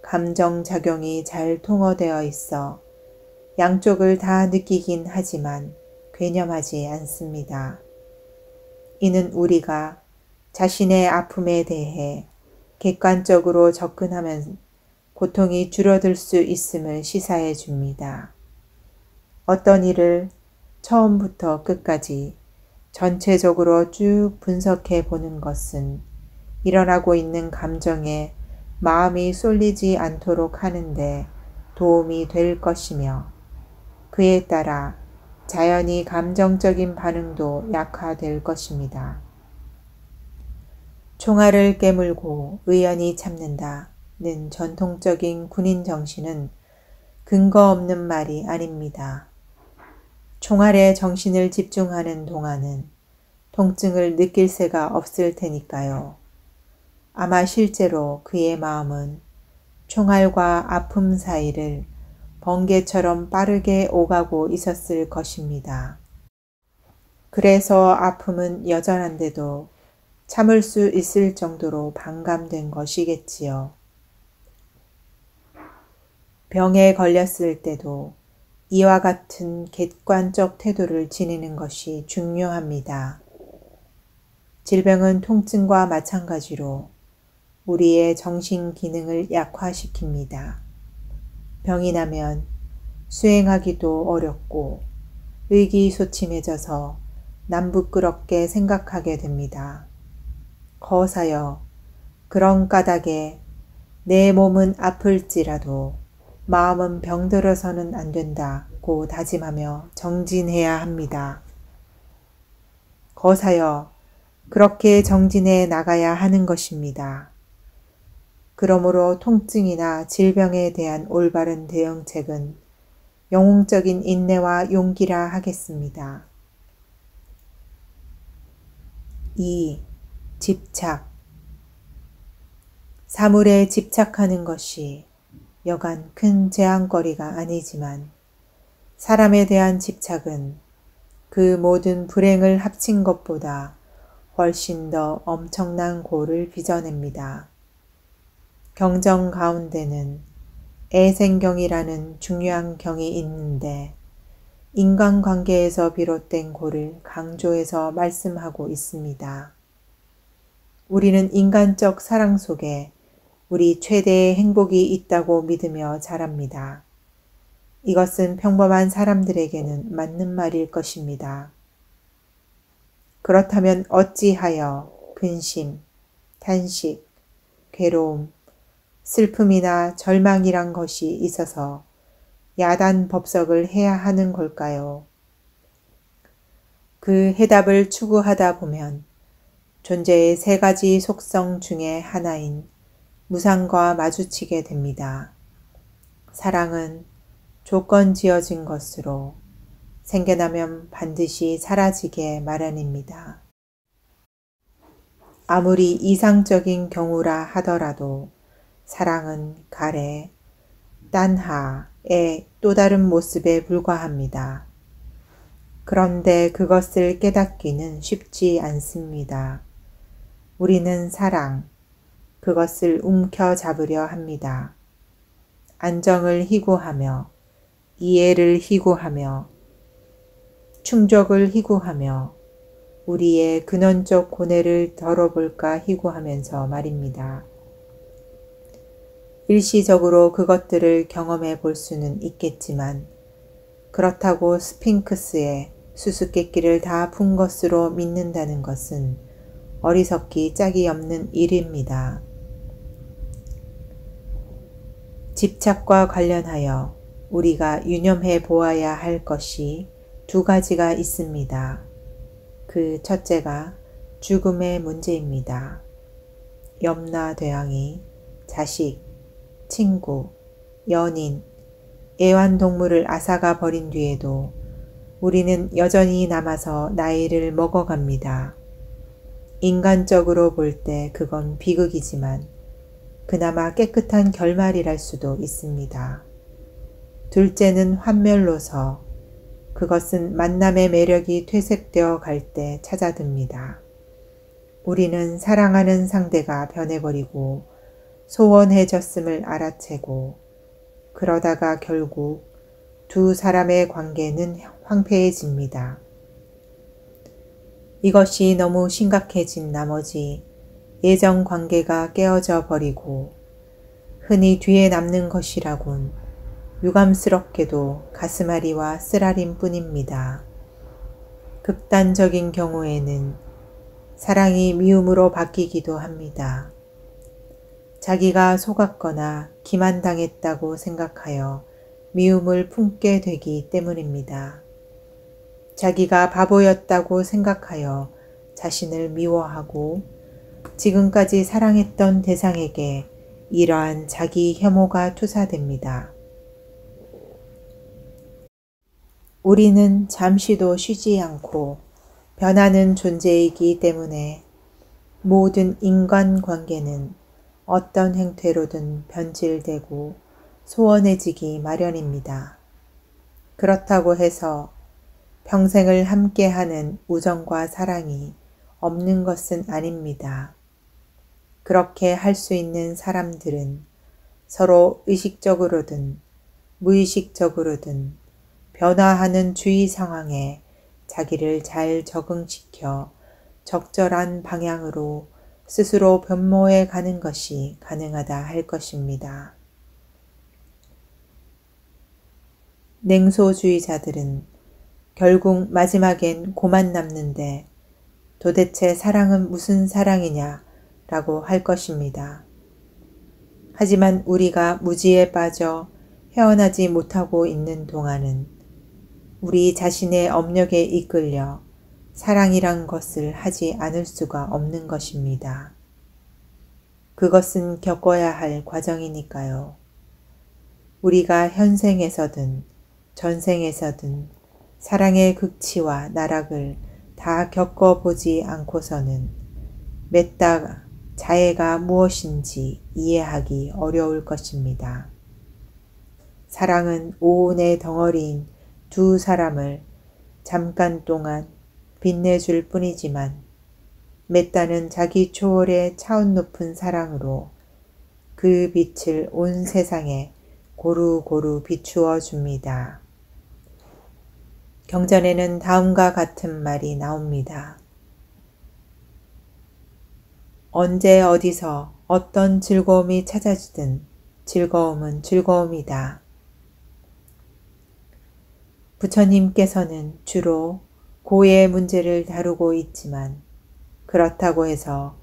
감정작용이 잘 통어되어 있어 양쪽을 다 느끼긴 하지만 괴념하지 않습니다. 이는 우리가 자신의 아픔에 대해 객관적으로 접근하면 고통이 줄어들 수 있음을 시사해 줍니다. 어떤 일을 처음부터 끝까지 전체적으로 쭉 분석해 보는 것은 일어나고 있는 감정에 마음이 쏠리지 않도록 하는데 도움이 될 것이며 그에 따라 자연히 감정적인 반응도 약화될 것입니다. 총알을 깨물고 의연히 참는다는 전통적인 군인 정신은 근거 없는 말이 아닙니다. 총알에 정신을 집중하는 동안은 통증을 느낄 새가 없을 테니까요. 아마 실제로 그의 마음은 총알과 아픔 사이를 번개처럼 빠르게 오가고 있었을 것입니다. 그래서 아픔은 여전한데도 참을 수 있을 정도로 반감된 것이겠지요. 병에 걸렸을 때도 이와 같은 객관적 태도를 지니는 것이 중요합니다. 질병은 통증과 마찬가지로 우리의 정신 기능을 약화시킵니다. 병이 나면 수행하기도 어렵고 의기소침해져서 남부끄럽게 생각하게 됩니다. 거사여, 그런 까닭에 내 몸은 아플지라도 마음은 병들어서는 안 된다고 다짐하며 정진해야 합니다. 거사여, 그렇게 정진해 나가야 하는 것입니다. 그러므로 통증이나 질병에 대한 올바른 대응책은 영웅적인 인내와 용기라 하겠습니다. 2. 집착. 사물에 집착하는 것이 여간 큰 재앙거리가 아니지만 사람에 대한 집착은 그 모든 불행을 합친 것보다 훨씬 더 엄청난 고를 빚어냅니다. 경정 가운데는 애생경이라는 중요한 경이 있는데 인간관계에서 비롯된 고를 강조해서 말씀하고 있습니다. 우리는 인간적 사랑 속에 우리 최대의 행복이 있다고 믿으며 자랍니다. 이것은 평범한 사람들에게는 맞는 말일 것입니다. 그렇다면 어찌하여 근심, 탄식, 괴로움, 슬픔이나 절망이란 것이 있어서 야단법석을 해야 하는 걸까요? 그 해답을 추구하다 보면 존재의 세 가지 속성 중에 하나인 무상과 마주치게 됩니다. 사랑은 조건 지어진 것으로 생겨나면 반드시 사라지게 마련입니다. 아무리 이상적인 경우라 하더라도 사랑은 가래, 딴하의 또 다른 모습에 불과합니다. 그런데 그것을 깨닫기는 쉽지 않습니다. 우리는 사랑, 그것을 움켜잡으려 합니다. 안정을 희구하며, 이해를 희구하며, 충족을 희구하며, 우리의 근원적 고뇌를 덜어볼까 희구하면서 말입니다. 일시적으로 그것들을 경험해 볼 수는 있겠지만 그렇다고 스핑크스의 수수께끼를 다 푼 것으로 믿는다는 것은 어리석기 짝이 없는 일입니다. 집착과 관련하여 우리가 유념해 보아야 할 것이 두 가지가 있습니다. 그 첫째가 죽음의 문제입니다. 염라 대왕이 자식, 친구, 연인, 애완동물을 앗아가 버린 뒤에도 우리는 여전히 남아서 나이를 먹어갑니다. 인간적으로 볼 때 그건 비극이지만 그나마 깨끗한 결말이랄 수도 있습니다. 둘째는 환멸로서 그것은 만남의 매력이 퇴색되어 갈 때 찾아듭니다. 우리는 사랑하는 상대가 변해버리고 소원해졌음을 알아채고 그러다가 결국 두 사람의 관계는 황폐해집니다. 이것이 너무 심각해진 나머지 예전 관계가 깨어져 버리고 흔히 뒤에 남는 것이라곤 유감스럽게도 가스마리와 쓰라림 뿐입니다. 극단적인 경우에는 사랑이 미움으로 바뀌기도 합니다. 자기가 속았거나 기만당했다고 생각하여 미움을 품게 되기 때문입니다. 자기가 바보였다고 생각하여 자신을 미워하고 지금까지 사랑했던 대상에게 이러한 자기 혐오가 투사됩니다. 우리는 잠시도 쉬지 않고 변하는 존재이기 때문에 모든 인간관계는 어떤 행태로든 변질되고 소원해지기 마련입니다. 그렇다고 해서 평생을 함께하는 우정과 사랑이 없는 것은 아닙니다. 그렇게 할 수 있는 사람들은 서로 의식적으로든 무의식적으로든 변화하는 주위 상황에 자기를 잘 적응시켜 적절한 방향으로 스스로 변모해 가는 것이 가능하다 할 것입니다. 냉소주의자들은 결국 마지막엔 고만 남는데 도대체 사랑은 무슨 사랑이냐 라고 할 것입니다. 하지만 우리가 무지에 빠져 헤어나지 못하고 있는 동안은 우리 자신의 업력에 이끌려 사랑이란 것을 하지 않을 수가 없는 것입니다. 그것은 겪어야 할 과정이니까요. 우리가 현생에서든 전생에서든 사랑의 극치와 나락을 다 겪어보지 않고서는 맺다 자애가 무엇인지 이해하기 어려울 것입니다. 사랑은 오온의 덩어리인 두 사람을 잠깐 동안 빛내줄 뿐이지만 맺다는 자기 초월의 차원 높은 사랑으로 그 빛을 온 세상에 고루고루 비추어 줍니다. 경전에는 다음과 같은 말이 나옵니다. 언제 어디서 어떤 즐거움이 찾아지든 즐거움은 즐거움이다. 부처님께서는 주로 고의 문제를 다루고 있지만 그렇다고 해서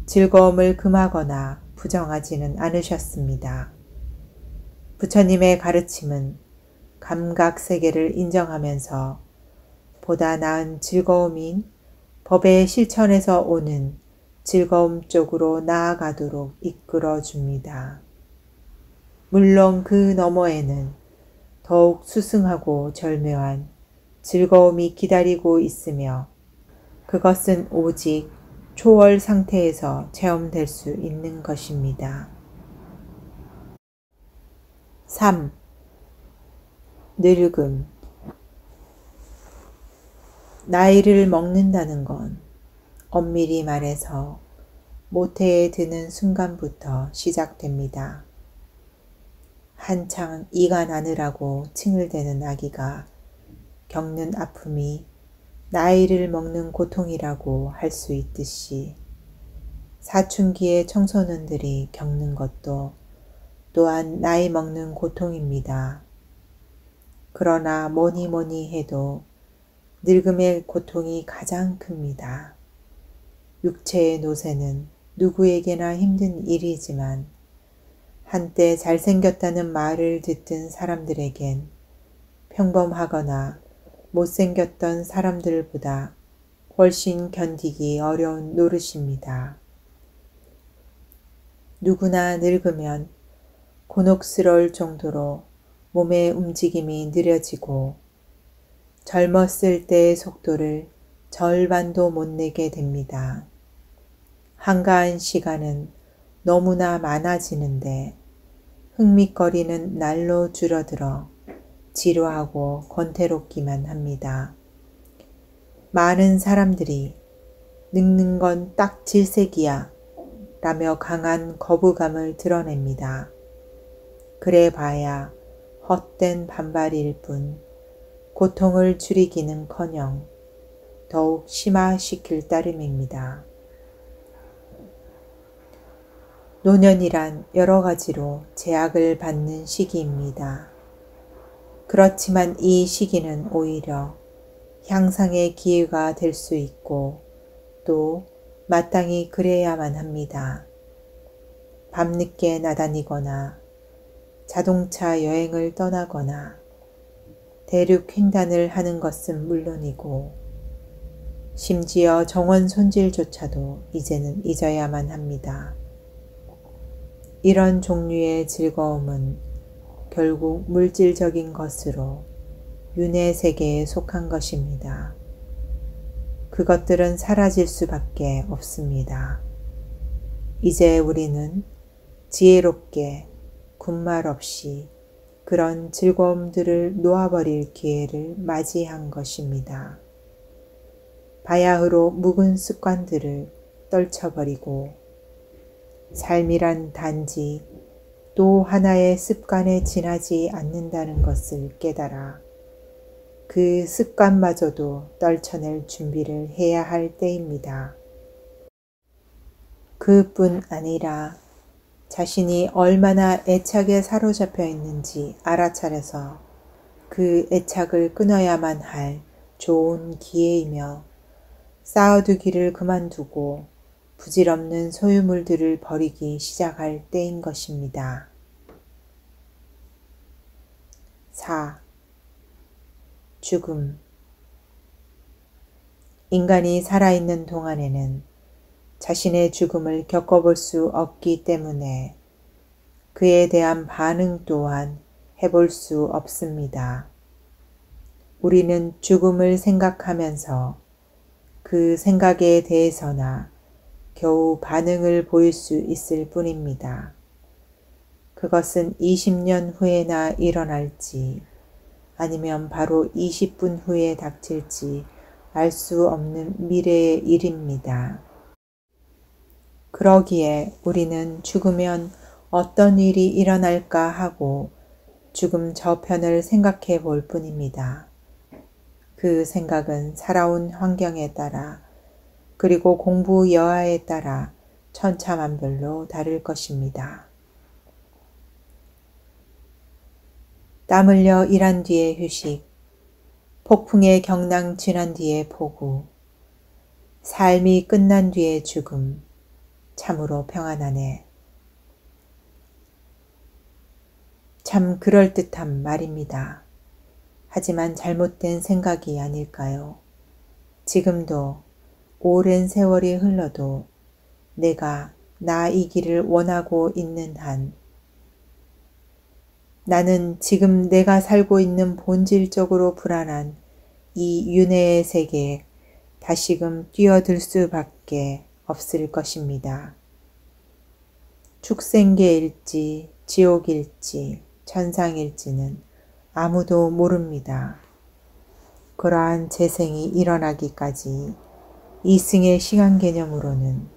즐거움을 금하거나 부정하지는 않으셨습니다. 부처님의 가르침은 감각세계를 인정하면서 보다 나은 즐거움인 법의 실천에서 오는 즐거움 쪽으로 나아가도록 이끌어줍니다. 물론 그 너머에는 더욱 수승하고 절묘한 즐거움이 기다리고 있으며 그것은 오직 초월 상태에서 체험될 수 있는 것입니다. 3. 늙음. 나이를 먹는다는 건 엄밀히 말해서 모태에 드는 순간부터 시작됩니다. 한창 이가 나느라고 칭을대는 아기가 겪는 아픔이 나이를 먹는 고통이라고 할 수 있듯이 사춘기의 청소년들이 겪는 것도 또한 나이 먹는 고통입니다. 그러나 뭐니 해도 늙음의 고통이 가장 큽니다. 육체의 노쇠는 누구에게나 힘든 일이지만 한때 잘생겼다는 말을 듣던 사람들에겐 평범하거나 못생겼던 사람들보다 훨씬 견디기 어려운 노릇입니다. 누구나 늙으면 곤혹스러울 정도로 몸의 움직임이 느려지고 젊었을 때의 속도를 절반도 못 내게 됩니다. 한가한 시간은 너무나 많아지는데 흥미거리는 날로 줄어들어 지루하고 권태롭기만 합니다. 많은 사람들이 늙는 건 딱 질색이야 라며 강한 거부감을 드러냅니다. 그래 봐야 헛된 반발일 뿐 고통을 줄이기는커녕 더욱 심화시킬 따름입니다. 노년이란 여러 가지로 제약을 받는 시기입니다. 그렇지만 이 시기는 오히려 향상의 기회가 될 수 있고 또 마땅히 그래야만 합니다. 밤늦게 나다니거나 자동차 여행을 떠나거나 대륙 횡단을 하는 것은 물론이고 심지어 정원 손질조차도 이제는 잊어야만 합니다. 이런 종류의 즐거움은 결국 물질적인 것으로 윤회 세계에 속한 것입니다. 그것들은 사라질 수밖에 없습니다. 이제 우리는 지혜롭게 군말 없이 그런 즐거움들을 놓아버릴 기회를 맞이한 것입니다. 바야흐로 묵은 습관들을 떨쳐버리고 삶이란 단지 또 하나의 습관에 지나지 않는다는 것을 깨달아 그 습관마저도 떨쳐낼 준비를 해야 할 때입니다. 그뿐 아니라 자신이 얼마나 애착에 사로잡혀 있는지 알아차려서 그 애착을 끊어야만 할 좋은 기회이며 쌓아두기를 그만두고 부질없는 소유물들을 버리기 시작할 때인 것입니다. 4. 죽음. 인간이 살아있는 동안에는 자신의 죽음을 겪어볼 수 없기 때문에 그에 대한 반응 또한 해볼 수 없습니다. 우리는 죽음을 생각하면서 그 생각에 대해서나 겨우 반응을 보일 수 있을 뿐입니다. 그것은 20년 후에나 일어날지 아니면 바로 20분 후에 닥칠지 알 수 없는 미래의 일입니다. 그러기에 우리는 죽으면 어떤 일이 일어날까 하고 죽음 저편을 생각해 볼 뿐입니다. 그 생각은 살아온 환경에 따라 그리고 공부 여하에 따라 천차만별로 다를 것입니다. 땀 흘려 일한 뒤에 휴식, 폭풍의 경랑 지난 뒤에 포구, 삶이 끝난 뒤에 죽음, 참으로 평안하네. 참 그럴듯한 말입니다. 하지만 잘못된 생각이 아닐까요? 지금도 오랜 세월이 흘러도 내가 나이기를 원하고 있는 한 나는 지금 내가 살고 있는 본질적으로 불안한 이 윤회의 세계에 다시금 뛰어들 수밖에 없을 것입니다. 축생계일지 지옥일지 천상일지는 아무도 모릅니다. 그러한 재생이 일어나기까지 이승의 시간 개념으로는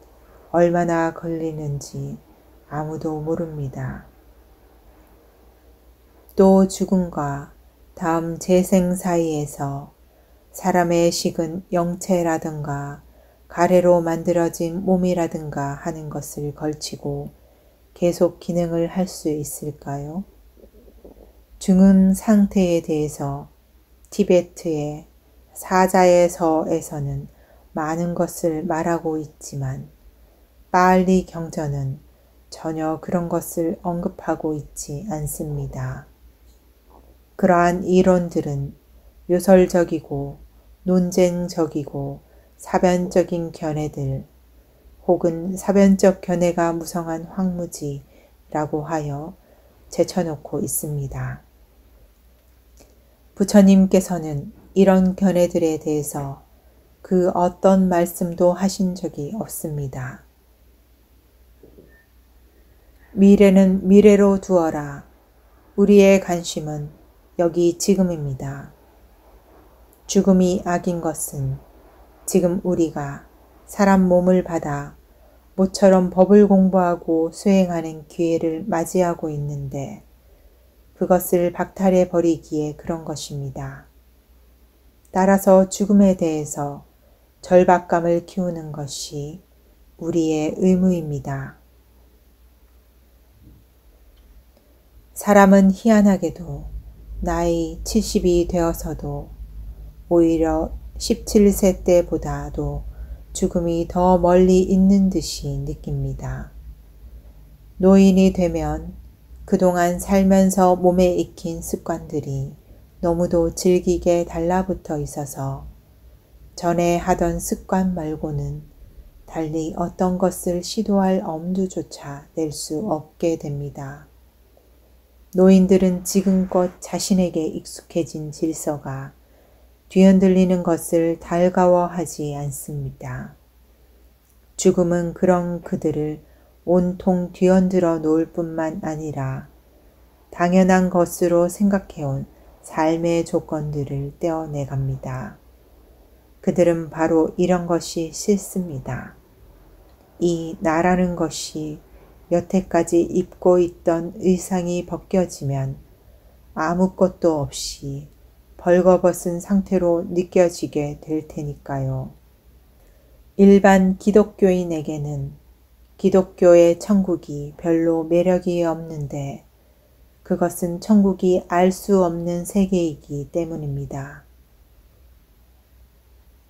얼마나 걸리는지 아무도 모릅니다. 또 죽음과 다음 재생 사이에서 사람의 식은 영체라든가 가래로 만들어진 몸이라든가 하는 것을 걸치고 계속 기능을 할 수 있을까요? 죽은 상태에 대해서 티베트의 사자의 서에서는 많은 것을 말하고 있지만 파알리 경전은 전혀 그런 것을 언급하고 있지 않습니다. 그러한 이론들은 요설적이고 논쟁적이고 사변적인 견해들 혹은 사변적 견해가 무성한 황무지라고 하여 제쳐놓고 있습니다. 부처님께서는 이런 견해들에 대해서 그 어떤 말씀도 하신 적이 없습니다. 미래는 미래로 두어라. 우리의 관심은 여기 지금입니다. 죽음이 악인 것은 지금 우리가 사람 몸을 받아 모처럼 법을 공부하고 수행하는 기회를 맞이하고 있는데 그것을 박탈해 버리기에 그런 것입니다. 따라서 죽음에 대해서 절박감을 키우는 것이 우리의 의무입니다. 사람은 희한하게도 나이 70이 되어서도 오히려 17세 때보다도 죽음이 더 멀리 있는 듯이 느낍니다. 노인이 되면 그동안 살면서 몸에 익힌 습관들이 너무도 질기게 달라붙어 있어서 전에 하던 습관 말고는 달리 어떤 것을 시도할 엄두조차 낼 수 없게 됩니다. 노인들은 지금껏 자신에게 익숙해진 질서가 뒤흔들리는 것을 달가워하지 않습니다. 죽음은 그런 그들을 온통 뒤흔들어 놓을 뿐만 아니라 당연한 것으로 생각해온 삶의 조건들을 떼어내갑니다. 그들은 바로 이런 것이 싫습니다. 이 나라는 것이 여태까지 입고 있던 의상이 벗겨지면 아무것도 없이 벌거벗은 상태로 느껴지게 될 테니까요. 일반 기독교인에게는 기독교의 천국이 별로 매력이 없는데 그것은 천국이 알 수 없는 세계이기 때문입니다.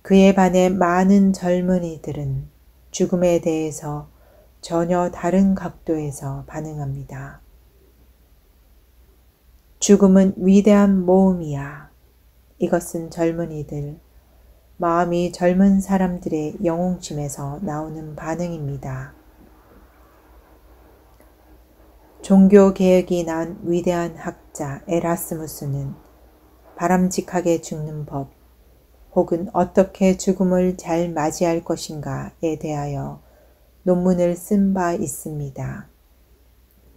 그에 반해 많은 젊은이들은 죽음에 대해서 전혀 다른 각도에서 반응합니다. 죽음은 위대한 모험이야. 이것은 젊은이들, 마음이 젊은 사람들의 영웅심에서 나오는 반응입니다. 종교개혁이 난 위대한 학자 에라스무스는 바람직하게 죽는 법, 혹은 어떻게 죽음을 잘 맞이할 것인가에 대하여 논문을 쓴 바 있습니다.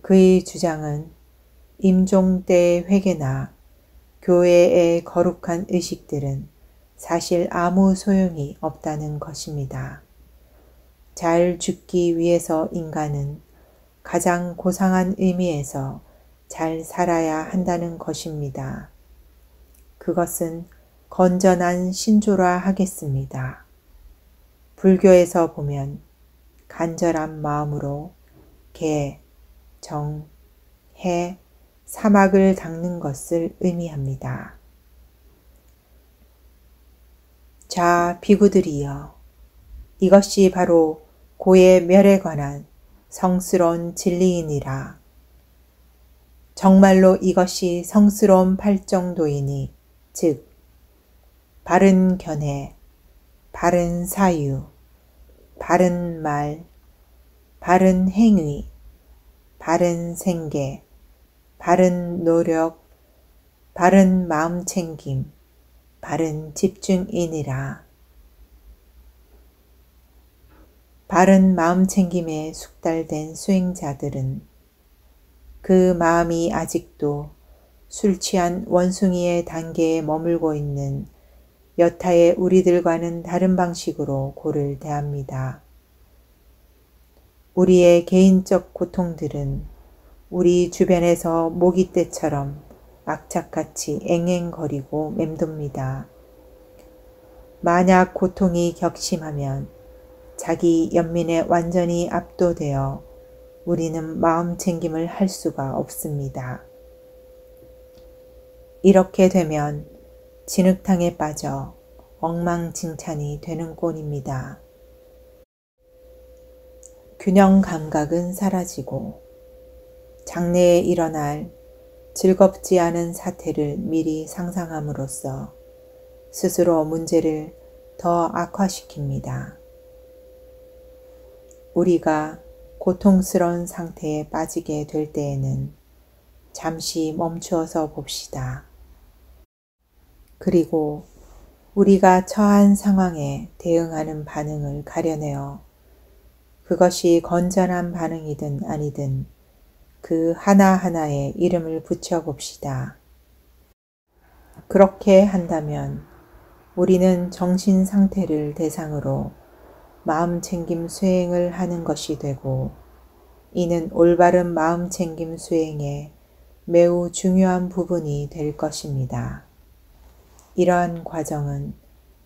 그의 주장은 임종 때의 회개나 교회의 거룩한 의식들은 사실 아무 소용이 없다는 것입니다. 잘 죽기 위해서 인간은 가장 고상한 의미에서 잘 살아야 한다는 것입니다. 그것은 건전한 신조라 하겠습니다. 불교에서 보면 간절한 마음으로 개, 정, 해, 사막을 닦는 것을 의미합니다. 자, 비구들이여, 이것이 바로 고의 멸에 관한 성스러운 진리이니라. 정말로 이것이 성스러운 팔정도이니, 즉 바른 견해, 바른 사유, 바른 말, 바른 행위, 바른 생계, 바른 노력, 바른 마음챙김, 바른 집중이니라. 바른 마음챙김에 숙달된 수행자들은 그 마음이 아직도 술 취한 원숭이의 단계에 머물고 있는 여타의 우리들과는 다른 방식으로 고를 대합니다. 우리의 개인적 고통들은 우리 주변에서 모기떼처럼 악착같이 앵앵거리고 맴돕니다. 만약 고통이 격심하면 자기 연민에 완전히 압도되어 우리는 마음챙김을 할 수가 없습니다. 이렇게 되면 진흙탕에 빠져 엉망진창이 되는 꼴입니다. 균형 감각은 사라지고 장래에 일어날 즐겁지 않은 사태를 미리 상상함으로써 스스로 문제를 더 악화시킵니다. 우리가 고통스러운 상태에 빠지게 될 때에는 잠시 멈추어서 봅시다. 그리고 우리가 처한 상황에 대응하는 반응을 가려내어 그것이 건전한 반응이든 아니든 그 하나하나에 이름을 붙여봅시다. 그렇게 한다면 우리는 정신 상태를 대상으로 마음챙김 수행을 하는 것이 되고 이는 올바른 마음챙김 수행의 매우 중요한 부분이 될 것입니다. 이러한 과정은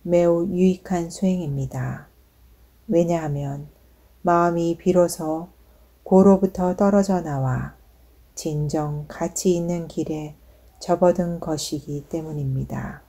매우 유익한 수행입니다. 왜냐하면 마음이 비로소 고로부터 떨어져 나와 진정 가치 있는 길에 접어든 것이기 때문입니다.